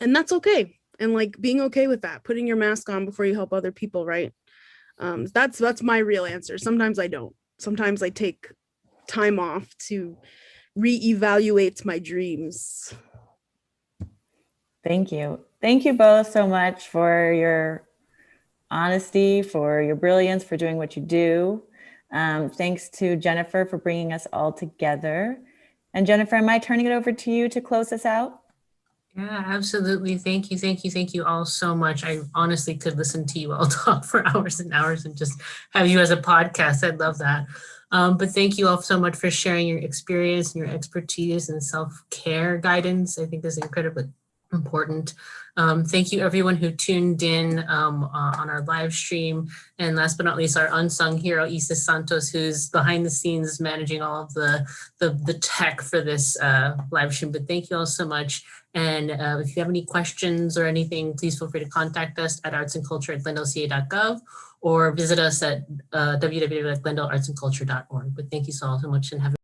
And that's okay. And like being okay with that, putting your mask on before you help other people, right? That's my real answer. Sometimes I don't. Sometimes I take time off to reevaluate my dreams. Thank you. Thank you both so much for your honesty, for your brilliance, for doing what you do. Thanks to Jennifer for bringing us all together. And Jennifer, am I turning it over to you to close us out? Yeah, absolutely. Thank you. Thank you. Thank you all so much. I honestly could listen to you all talk for hours and hours and just have you as a podcast. I'd love that. But thank you all so much for sharing your experience and your expertise and self-care guidance. I think this is incredibly important. Thank you everyone who tuned in on our live stream. And last but not least, our unsung hero, Isis Santos, who's behind the scenes managing all of the tech for this live stream. But thank you all so much. And if you have any questions or anything, please feel free to contact us at artsandculture@glendaleca.gov or visit us at www.glendaleartsandculture.org. But thank you so much and have a